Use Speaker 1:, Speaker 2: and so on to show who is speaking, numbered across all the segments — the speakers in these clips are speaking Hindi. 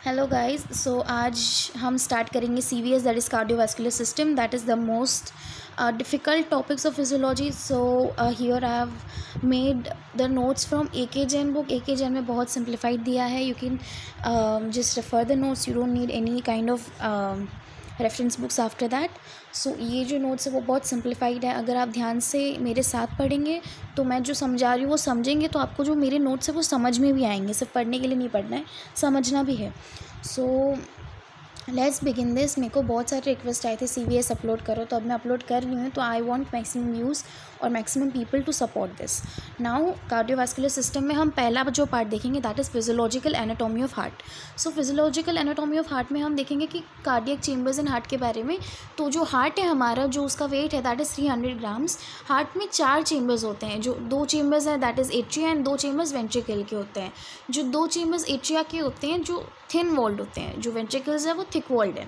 Speaker 1: Hello guys. सो आज हम स्टार्ट करेंगे CVS, that is cardiovascular system. That is the most difficult topics of physiology. So here I have made the notes from AK Jain book. AK Jain में बहुत सिंप्लीफाइड दिया है। You can just refer the notes, you don't need any kind of reference books after that. So ये जो नोट्स है वो बहुत सिंप्लीफाइड है। अगर आप ध्यान से मेरे साथ पढ़ेंगे तो मैं जो समझा रही हूँ वो समझेंगे, तो आपको जो मेरे नोट्स है वो समझ में भी आएंगे। सिर्फ पढ़ने के लिए नहीं पढ़ना है, समझना भी है। So let's begin this. मेरे को बहुत सारे रिक्वेस्ट आए थे CVS अपलोड करो, तो अब मैं अपलोड कर रही हूँ। तो आई वांट मैक्सिमम व्यूज़ और maximum people to support this. Now cardiovascular system में हम पहला जो पार्ट देखेंगे that is physiological anatomy of heart. So physiological anatomy of heart में हम देखेंगे कि कार्डियक चेम्बर्स इन हार्ट के बारे में। तो जो हार्ट है हमारा, जो उसका वेट है दैट इज़ 300 ग्राम्स। हार्ट में 4 चेम्बर्स होते हैं। जो 2 चेम्बर्स हैं that is atria and 2 chambers ventricle के होते हैं। जो 2 चेम्बर्स एट्रिया के होते हैं जो थिन वॉल्ड होते हैं, जो वेंट्रिकल्स है वो थिक वॉल्ड है।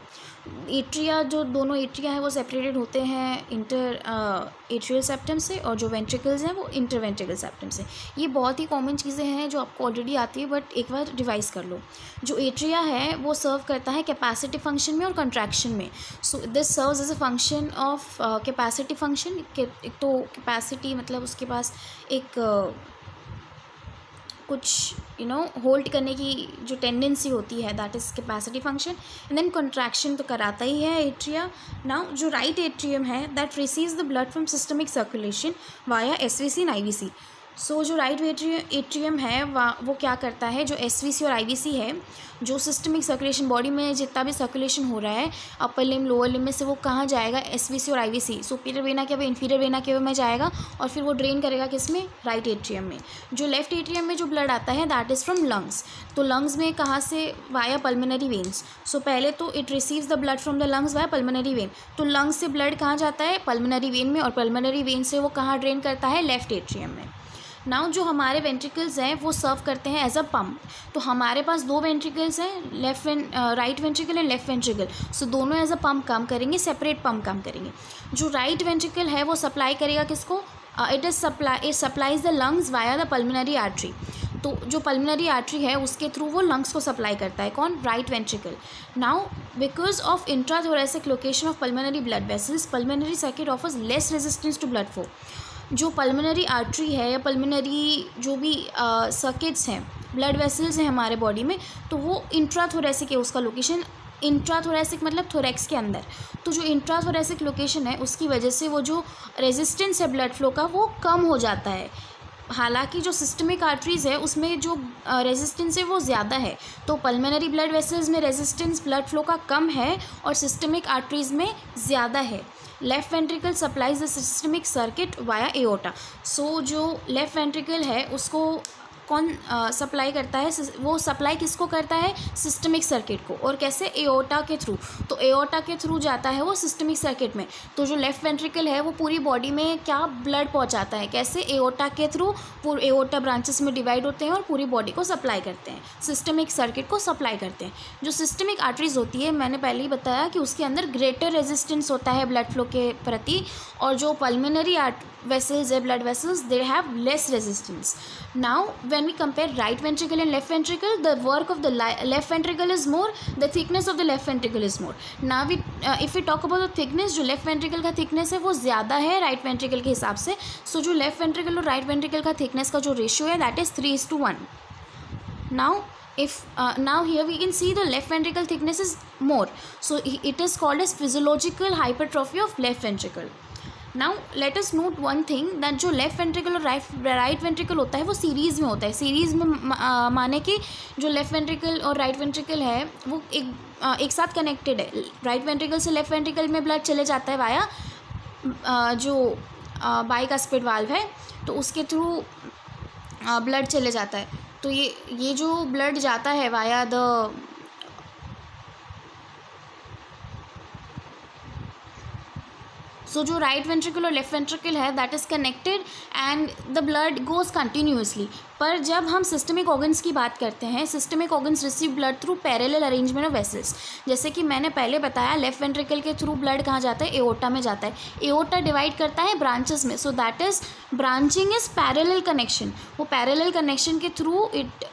Speaker 1: एट्रिया, जो दोनों एट्रिया हैं वो सेपरेटेड होते हैं इंटर एट्रियल सेप्टम से, और जो वेंट्रिकल्स हैं वो इंटर वेंट्रिकल सेप्टम से। ये बहुत ही कॉमन चीज़ें हैं जो आपको ऑलरेडी आती है, बट एक बार रिवाइज कर लो। जो एट्रिया है वो सर्व करता है कैपेसिटी फंक्शन में और कंट्रैक्शन में। So this serves as a function of capacity function. एक तो कैपेसिटी मतलब उसके पास एक कुछ होल्ड करने की जो टेंडेंसी होती है that is capacity function. And then contraction तो कराता ही है एट्रिया। नाउ जो राइट एट्रियम है that receives the blood from systemic circulation via SVC and IVC। So जो राइट एट्रियम है वो क्या करता है, जो SVC और IVC है, जो सिस्टमिक सर्कुलेशन बॉडी में जितना भी सर्कुलेशन हो रहा है अपर लिम लोअर लिम में से, वो कहाँ जाएगा, SVC और IVC सुपीरियर वेना के वे इन्फीरियर वेना के वे में जाएगा, और फिर वो ड्रेन करेगा किस में, राइट एट्रियम में। जो लेफ्ट एट्रियम में जो ब्लड आता है दैट इज़ फ्रॉम लंग्स। तो लंग्स में कहाँ से, वाया पल्मोनरी वेन्स। सो पहले तो it receives the blood from the lungs via pulmonary vein. तो लंग्स से ब्लड कहाँ जाता है, पल्मोनरी वेन में, और पल्मोनरी वेन से वो कहाँ ड्रेन करता है, लेफ्ट एट्रियम में। नाउ जो हमारे वेंट्रिकल्स हैं वो सर्व करते हैं एज अ पम्प। तो हमारे पास 2 वेंट्रिकल्स हैं, right ventricle and left ventricle. So दोनों एज अ पम्प काम करेंगे, सेपरेट पम्प काम करेंगे। जो राइट वेंट्रिकल है वो सप्लाई करेगा किसको, it supplies the lungs via the pulmonary artery. तो जो पल्मोनरी आर्टरी है उसके थ्रू वो लंग्स को सप्लाई करता है, कौन, right ventricle. Now because of intrathoracic location of pulmonary blood vessels, pulmonary circuit offers less resistance to blood flow. जो पल्मोनरी आर्टरी है या पल्मोनरी जो भी सर्किट्स हैं, ब्लड वेसल्स हैं हमारे बॉडी में, तो वो इंट्राथोरेसिक है, उसका लोकेशन इंट्राथोरेसिक मतलब थोरैक्स के अंदर। तो जो इंट्राथोरेसिक लोकेशन है उसकी वजह से वो जो रेजिस्टेंस है ब्लड फ्लो का वो कम हो जाता है। हालांकि जो सिस्टमिक आर्टरीज़ है उसमें जो रेजिस्टेंस है वो ज़्यादा है। तो पल्मोनरी ब्लड वेसल्स में रेजिस्टेंस ब्लड फ्लो का कम है और सिस्टमिक आर्टरीज़ में ज़्यादा है। Left ventricle supplies the systemic circuit via aorta. So जो लेफ्ट वेंट्रिकल है उसको कौन सप्लाई करता है, वो सप्लाई किसको करता है, सिस्टमिक सर्किट को। और कैसे, एओर्टा के थ्रू। तो एओर्टा के थ्रू जाता है वो सिस्टमिक सर्किट में। तो जो लेफ्ट वेंट्रिकल है वो पूरी बॉडी में क्या ब्लड पहुंचाता है, कैसे, एओर्टा के थ्रू। एओर्टा ब्रांचेस में डिवाइड होते हैं और पूरी बॉडी को सप्लाई करते हैं, सिस्टमिक सर्किट को सप्लाई करते हैं। जो सिस्टमिक आर्टरीज होती है मैंने पहले ही बताया कि उसके अंदर ग्रेटर रेजिस्टेंस होता है ब्लड फ्लो के प्रति, और जो पल्मोनरी vessels है, blood vessels, they have less resistance. Now when we compare right ventricle and left ventricle, the work of the left ventricle is more, the thickness of the left ventricle is more. Now we if we talk about the thickness, जो left ventricle का thickness है वो ज़्यादा है right ventricle के हिसाब से। So जो left ventricle और right ventricle का thickness का जो ratio है that is 3:1. Now if now here we can see the left ventricle thickness is more, so it is called as physiological hypertrophy of left ventricle. Now let us note one thing, that जो लेफ्ट वेंट्रिकल और राइट वेंट्रिकल होता है वो सीरीज़ में होता है। सीरीज़ में माने कि जो लेफ्ट वेंट्रिकल और राइट वेंट्रिकल है वो एक साथ कनेक्टेड है। राइट वेंट्रिकल से लेफ्ट वेंट्रिकल में ब्लड चले जाता है वाया जो बाइकास्पिड वाल्व है, तो उसके थ्रू ब्लड चले जाता है। तो ये जो ब्लड जाता है वाया द सो जो राइट वेंट्रिकल और लेफ्ट वेंट्रिकल है that is connected and the blood goes continuously. पर जब हम सिस्टमिक ऑर्गन्स की बात करते हैं, systemic organs receive blood through parallel arrangement of vessels. जैसे कि मैंने पहले बताया लेफ्ट वेंट्रिकल के थ्रू ब्लड कहाँ जाता है, एओर्टा में जाता है। एओर्टा डिवाइड करता है ब्रांचेस में, so that is branching is parallel connection. वो पैरेलल कनेक्शन के through it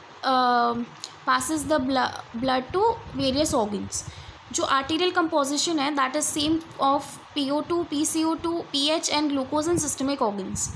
Speaker 1: passes the blood to various organs. जो आर्टीरियल कंपोजिशन है that is same of PO2, PCO2, pH and glucose in systemic organs.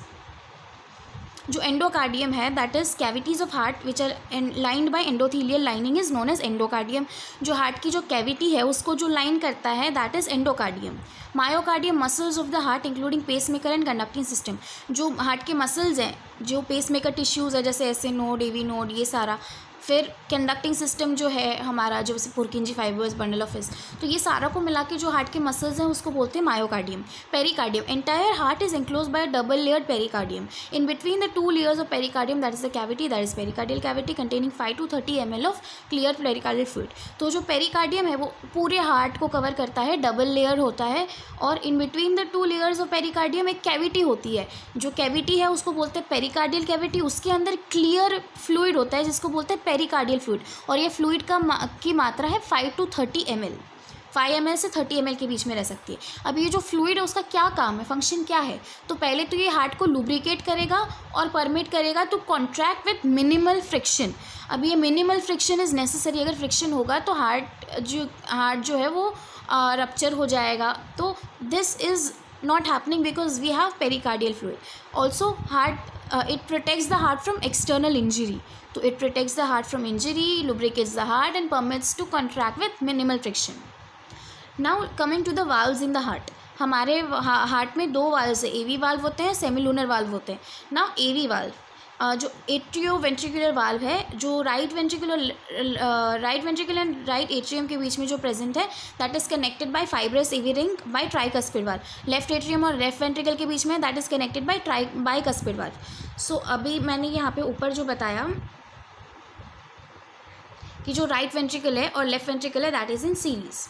Speaker 1: जो एंडोकार्डियम है that is cavities of heart which are lined by endothelial lining is known as endocardium. जो हार्ट की जो कैविटी है उसको जो लाइन करता है that is endocardium. Myocardium muscles of the heart including pacemaker and conducting system. जो हार्ट के मसल्स हैं, जो पेसमेकर टिश्यूज़ है जैसे SA नोड, AV नोड, ये सारा. फिर कंडक्टिंग सिस्टम जो है हमारा, जो पुरकिंजी फाइबर्स, बंडल ऑफ फिश, तो ये सारा को मिला के जो हार्ट के मसल्स हैं उसको बोलते हैं myocardium. Pericardium. Entire heart is enclose bye double layered pericardium. In between the 2 layers of pericardium that is the cavity, that is pericardial cavity containing 5 to 30 ml of clear pericardial fluid. तो जो पेरिकार्डियम है वो पूरे हार्ट को कवर करता है, डबल लेयर होता है, और in between the 2 layers of pericardium एक कैविटी होती है. जो कैविटी है उसको बोलते हैं पेरिकार्डियल कैविटी. उसके अंदर क्लियर फ्लूइड होता है जिसको बोलते हैं पेरिकार्डियल फ्लूइड, और ये फ्लूइड की मात्रा है 5 to 30 ml. 5 ml से 30 ml के बीच में रह सकती है. अब ये जो फ्लूइड है उसका क्या काम है, फंक्शन क्या है? तो पहले तो ये हार्ट को लुब्रिकेट करेगा और परमिट करेगा to contract with minimal friction. अब ये मिनिमल फ्रिक्शन इज़ नेसेसरी. अगर फ्रिक्शन होगा तो हार्ट जो है वो रप्चर हो जाएगा. तो this is not happening because we have pericardial fluid. Also it protects the heart from external injury. So it protects the heart from injury, lubricates the heart and permits to contract with minimal friction. Now coming to the valves in the heart. हमारे हार्ट में 2 वाल्व्स है, AV वाल्व होते हैं, सेमिलूनर वाल्व होते हैं. नाउ AV वाल्व जो एट्रियोवेंट्रिकुलर वाल्व है, जो right ventricle and right atrium के बीच में जो प्रेजेंट है that is connected by fibrous AV ring by tricuspid valve. Left atrium और लेफ्ट वेंट्रिकल के बीच में that is connected by bicuspid valve. So अभी मैंने यहाँ पे ऊपर जो बताया कि जो राइट वेंट्रिकल है और लेफ्ट वेंट्रिकल है दैट इज़ इन सीरीज़.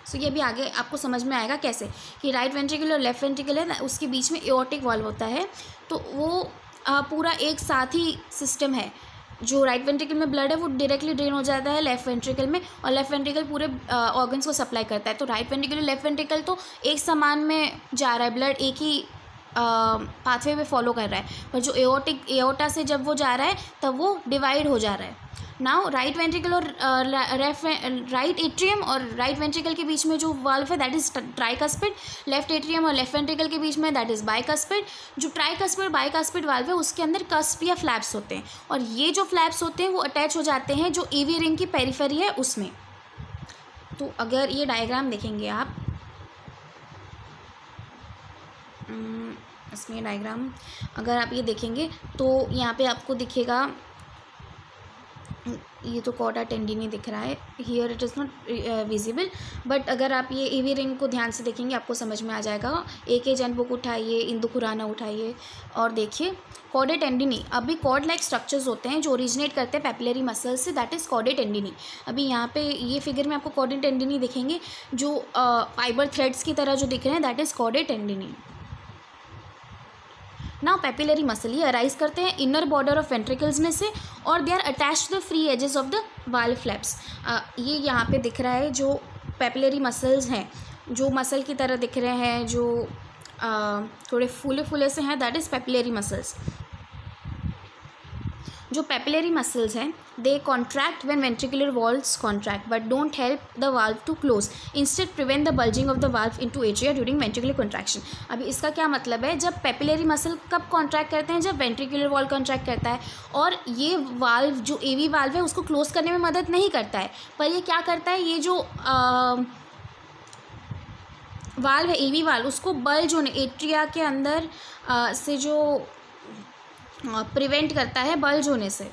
Speaker 1: सो ये भी आगे आपको समझ में आएगा कैसे कि राइट वेंट्रिकल और लेफ्ट वेंट्रिकल है, उसके बीच में एओर्टिक वाल्व होता है. तो वो पूरा एक साथ ही सिस्टम है. जो राइट वेंट्रिकल में ब्लड है वो डायरेक्टली ड्रेन हो जाता है लेफ्ट वेंट्रिकल में, और लेफ्ट वेंट्रिकल पूरे ऑर्गन्स को सप्लाई करता है. तो राइट वेंट्रिकल और लेफ्ट वेंट्रिकल तो एक समान में जा रहा है, ब्लड एक ही पाथवे पे फॉलो कर रहा है. पर जो एओर्टा से जब वो जा रहा है तब वो डिवाइड हो जा रहा है. नाउ राइट वेंट्रिकल और राइट एट्रियम और राइट वेंट्रिकल के बीच में जो वाल्व है that is tricuspid. Left atrium और लेफ्ट वेंट्रिकल के बीच में दैट इज़ बाइकस्पिड. जो ट्राइकस्पिड बाइकस्पिड वाल्व है उसके अंदर कस्प या फ्लैप्स होते हैं, और ये जो फ्लैप्स होते हैं वो अटैच हो जाते हैं जो AV रिंग की पेरिफेरी है उसमें. तो अगर ये डायग्राम देखेंगे आप, इसमें डायग्राम अगर आप ये देखेंगे तो यहाँ पे आपको दिखेगा, ये तो कॉर्डा टेंडिनी दिख रहा है, here it is not visible, but अगर आप ये AV रिंग को ध्यान से देखेंगे आपको समझ में आ जाएगा. AK जैन बुक उठाइए, इंदु खुराना उठाइए और देखिए कॉर्डा टेंडिनी. अभी कॉर्ड लाइक स्ट्रक्चर्स होते हैं जो ओरिजिनेट करते हैं पेपिलरी मसल्स से, दैट इज़ कॉर्डा टेंडिनी. अभी यहाँ पे ये फिगर में आपको कॉर्डा टेंडिनी दिखेंगे जो फाइबर थ्रेड्स की तरह जो दिख रहे हैं that is chordae tendineae. Now papillary muscle ये अराइज करते हैं इनर बॉर्डर ऑफ वेंट्रिकल्स में से, और they are attach to the free edges of the valve flaps. ये यहाँ पे दिख रहा है जो पेपिलरी मसल्स हैं, जो मसल की तरह दिख रहे हैं, जो थोड़े फूले फूले से हैं, दैट इज़ पेपिलरी मसल्स. जो पेपिलरी मसल्स हैं they contract when ventricular valves contract but don't help the valve to close, instead prevent the bulging of the valve into atria during ventricular contraction. अभी इसका क्या मतलब है, जब पेपिलरी मसल कब कॉन्ट्रैक्ट करते हैं, जब वेंट्रिकुलर वॉल्व कॉन्ट्रैक्ट करता है, और ये वाल्व जो AV वाल्व है उसको क्लोज करने में मदद नहीं करता है, पर ये क्या करता है, ये जो वाल्व है AV वाल्व उसको बल्ज होने, एट्रिया के अंदर से जो प्रिवेंट करता है बल्ज होने से,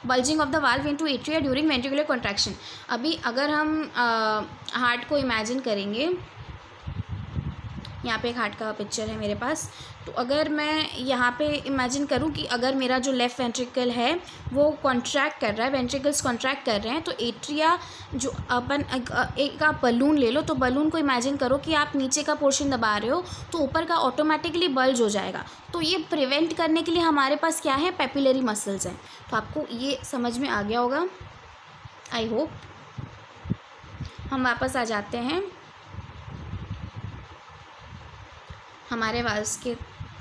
Speaker 1: bulging of the valve into atria during ventricular contraction. अभी अगर हम हार्ट को इमेजिन करेंगे, यहाँ पे एक हार्ट का पिक्चर है मेरे पास, तो अगर मैं यहाँ पे इमेजिन करूँ कि अगर मेरा जो लेफ़्ट वेंट्रिकल है वो कॉन्ट्रैक्ट कर रहा है, वेंट्रिकल्स कॉन्ट्रैक्ट कर रहे हैं, तो एट्रिया जो अपन एक आप बलून ले लो, तो बलून को इमेजिन करो कि आप नीचे का पोर्शन दबा रहे हो तो ऊपर का ऑटोमेटिकली बल्ज हो जाएगा. तो ये प्रिवेंट करने के लिए हमारे पास क्या है, पेपिलरी मसल्स हैं. तो आपको ये समझ में आ गया होगा, आई होप. हम वापस आ जाते हैं हमारे वाल्व्स के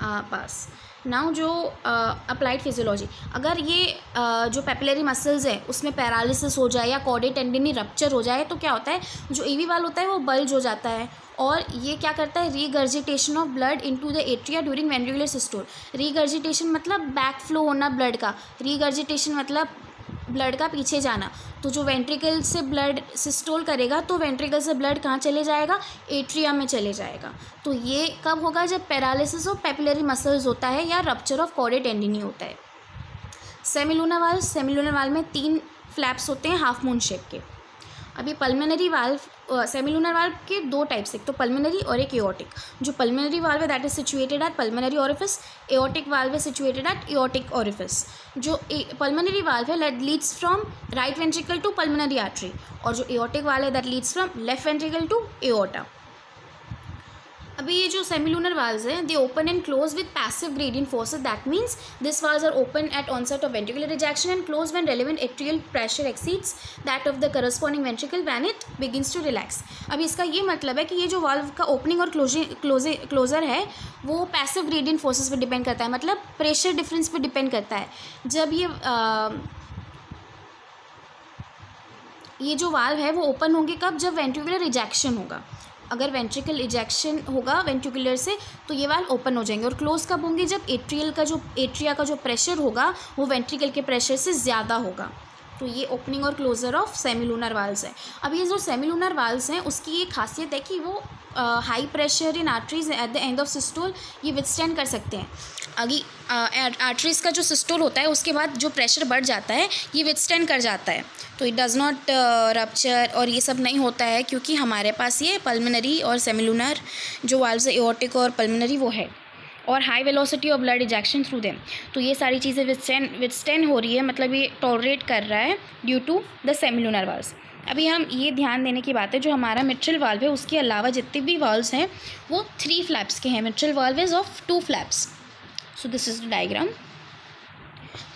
Speaker 1: पास. नाउ जो अप्लाइड फिजियोलॉजी, अगर ये जो पेपिलरी मसल्स है उसमें पैरालिसिस हो जाए या कॉर्डेट टेंडिनी रप्चर हो जाए तो क्या होता है, जो एवी वाल होता है वो बल्ज हो जाता है और ये क्या करता है, regurgitation of blood into the atria during ventricular systole. Regurgitation मतलब बैक फ्लो होना ब्लड का, रीगर्जिटेशन मतलब ब्लड का पीछे जाना। तो जो वेंट्रिकल से ब्लड सिस्टोल करेगा तो वेंट्रिकल से ब्लड कहाँ चले जाएगा, एट्रिया में चले जाएगा। तो ये कब होगा, जब पैरालिसिस ऑफ पेपिलरी मसल्स होता है या रप्चर ऑफ कॉर्डेट टेंडिनी होता है। सेमिलूनर वाल्व, सेमिलूनर वाल्व में 3 फ्लैप्स होते हैं हाफ मून शेप के। अभी पल्मोनरी वाल्व, सेमिलूनर वाल्व के 2 टाइप्स, एक तो पल्मोनरी और एक एओर्टिक। जो पल्मोनरी वाल्व है that is situated at pulmonary orifice, aortic valve है सिचुएटेड एट एओर्टिक ओरिफिस। जो पल्मोनरी वाल्व है that leads from right ventricle to pulmonary artery, और जो एओर्टिक वाल्व है that leads from left ventricle to aorta. अभी ये जो सेमिलूनर वाल्व्स हैं they open and close with passive gradient forces, that means this valves are open at onset of ventricular rejection and close when relevant atrial pressure exceeds that of the corresponding ventricle when it begins to relax. अभी इसका ये मतलब है कि ये जो वाल्व का ओपनिंग और क्लोजर है वो पैसिव ग्रेडियंट फोर्सेस पर डिपेंड करता है, मतलब प्रेशर डिफरेंस पर डिपेंड करता है। जब ये जो वाल्व है वो ओपन होंगे कब, जब वेंट्रिकुलर रिजेक्शन होगा। अगर वेंट्रिकल इजेक्शन होगा वेंट्रिकुलर से तो ये वाल्व ओपन हो जाएंगे, और क्लोज कब होंगे, जब एट्रिया का जो प्रेशर होगा वो वेंट्रिकल के प्रेशर से ज़्यादा होगा। तो ये ओपनिंग और क्लोजर ऑफ सेमिलूनर वाल्व्स है। अब ये जो सेमिलूनर वाल्व्स हैं उसकी ये खासियत है कि वो high pressure in arteries at the end of systole ये विथस्टैंड कर सकते हैं। अभी आर्टरीज का जो सिस्टोल होता है उसके बाद जो प्रेशर बढ़ जाता है ये विथस्टैंड कर जाता है, तो इट डज़ नॉट रप्चर और ये सब नहीं होता है, क्योंकि हमारे पास ये पल्मोनरी और सेमिलूनर जो वाल्व्स है एओर्टिक और पल्मोनरी वो है, और high velocity of blood ejection through them. तो ये सारी चीज़ें विथस्टैंड हो रही है, मतलब ये टॉलरेट कर रहा है ड्यू टू द सेमिलूनर वाल्व्स। अभी हम ये ध्यान देने की बात है, जो हमारा मिट्रल वाल्व है उसके अलावा जितने भी वाल्व्स हैं वो 3 फ्लैप्स के हैं। Mitral valve is of 2 flaps. So this is the diagram.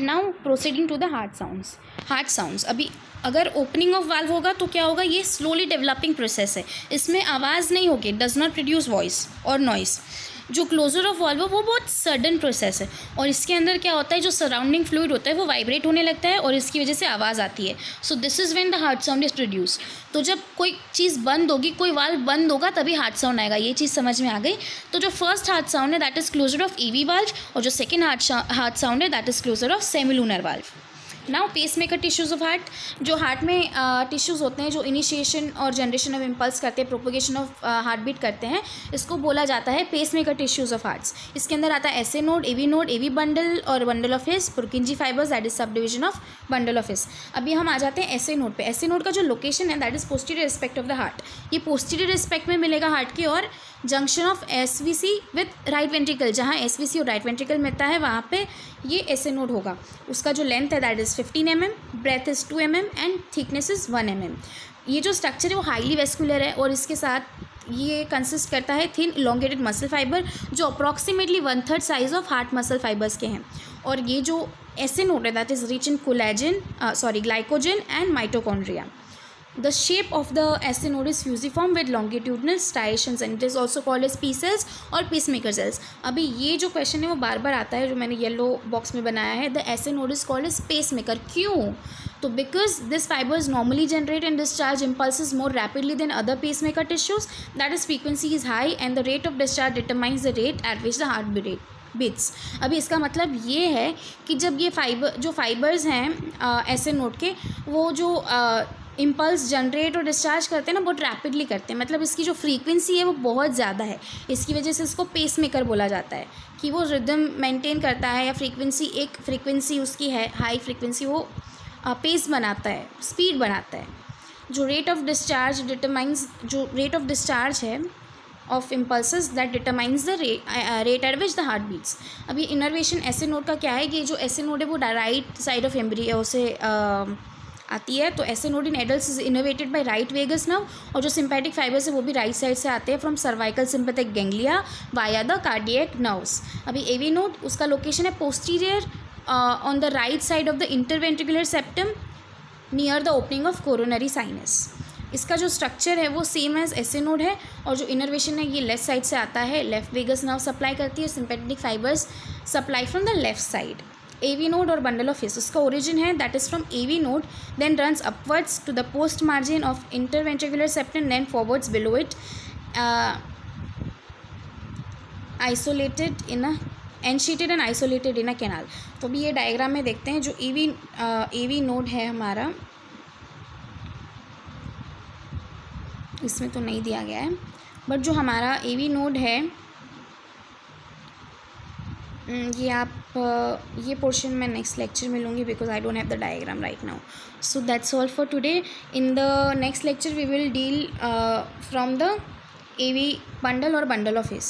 Speaker 1: Now proceeding to the heart sounds. Heart sounds, अभी अगर ओपनिंग ऑफ वाल्व होगा तो क्या होगा, ये स्लोली डेवलपिंग प्रोसेस है, इसमें आवाज़ नहीं होगी, डज नॉट प्रोड्यूस वॉइस और नॉइस। जो क्लोजर ऑफ वाल्व है वो बहुत सडन प्रोसेस है, और इसके अंदर क्या होता है, जो सराउंडिंग फ्लूइड होता है वो वाइब्रेट होने लगता है और इसकी वजह से आवाज़ आती है। So this is when the heart sound is produce. तो जब कोई चीज़ बंद होगी, कोई वाल्व बंद होगा तभी हार्ट साउंड आएगा, ये चीज़ समझ में आ गई। तो जो फर्स्ट हार्ट साउंड है that is closure of AV valve, और जो सेकेंड हार्ट साउंड है that is closure of semilunar valve. Now pacemaker tissues of heart, जो हार्ट में टिश्यूज़ होते हैं जो इनिशिएशन और जनरेशन ऑफ इम्पल्स करते हैं, प्रोपोगेशन ऑफ हार्ट बीट करते हैं, इसको बोला जाता है pacemaker tissues of hearts. इसके अंदर आता है एसए नोड, एवी बंडल और bundle of His, Purkinje fibres that is subdivision of bundle of His. अभी हम आ जाते हैं एसए नोड पे। एसए नोड का जो लोकेशन है that is posterior aspect of the heart, ये पोस्टीरियर एस्पेक्ट में मिलेगा हार्ट के, और junction of SVC with right ventricle, जहाँ एसवीसी और राइट वेंट्रिकल मिलता है वहाँ पे ये एसए नोड होगा। उसका जो लेंथ है that is 15 mm, breadth is 2 mm and thickness is 1 mm। ये जो स्ट्रक्चर है वो हाईली वेस्कुलर है, और इसके साथ ये कंसिस्ट करता है थिन इलोंगेटेड मसल फाइबर जो approximately 1/3 size of heart muscle fibres के हैं। और ये जो एसए नोड है that is rich in glycogen and mitochondria. The shape of the SN node is fusiform with longitudinal striations and it is also called as P cells और pacemaker cells। अभी ये जो क्वेश्चन है वो बार बार आता है, जो मैंने येलो बॉक्स में बनाया है, the SN node is called as pacemaker। क्यों? तो because this fibers normally generate and discharge impulses more rapidly than other pacemaker tissues, that is frequency is high and the rate of discharge determines the rate at which the heart beats. अभी इसका मतलब ये है कि जब ये फाइबर्स हैं एसए नोड के, वो जो इम्पल्स जनरेट और डिस्चार्ज करते हैं ना बहुत रैपिडली करते हैं, मतलब इसकी जो फ्रीक्वेंसी है वो बहुत ज़्यादा है, इसकी वजह से इसको पेस मेकर बोला जाता है कि वो रिदम मेंटेन करता है, या फ्रीक्वेंसी उसकी है हाई फ्रीक्वेंसी, वो पेस बनाता है, स्पीड बनाता है। जो रेट ऑफ डिस्चार्ज डिटरमाइंस, जो रेट ऑफ डिस्चार्ज है of impulses that determines the rate at which the heart beats. अभी इनर्वेशन एसए नोड का क्या है कि जो एसए नोड है वो राइट साइड ऑफ एम्ब्रियो से आती है। तो SA node in adults is innervated by right vagus nerve, और जो सिंपैथिक फाइबर्स है वो भी राइट साइड से आते हैं from cervical sympathetic ganglia via the cardiac nerves. अभी एवी नोड, उसका लोकेशन है posterior on the right side of the interventricular septum near the opening of coronary sinus. इसका जो स्ट्रक्चर है वो same as S A node है, और जो इनर्वेशन है ये लेफ्ट साइड से आता है, लेफ्ट वेगस नर्व सप्लाई करती है, sympathetic fibres supply from the left side. AV node और बंडल ऑफ हिस, उसका ओरिजिन है that is from AV node, then runs upwards to the post margin of interventricular septum, then forwards below it, isolated in a ensheathed and isolated in a canal. तो अभी ये डायग्राम में देखते हैं, जो AV नोड है हमारा, इसमें तो नहीं दिया गया है, बट जो हमारा AV नोड है ये आप ये पोर्शन मैं नेक्स्ट लेक्चर में लूँगी, because I don't have the diagram right now. So that's all for today. In the next lecture we will deal from the AV bundle और बंडल ऑफ हिस।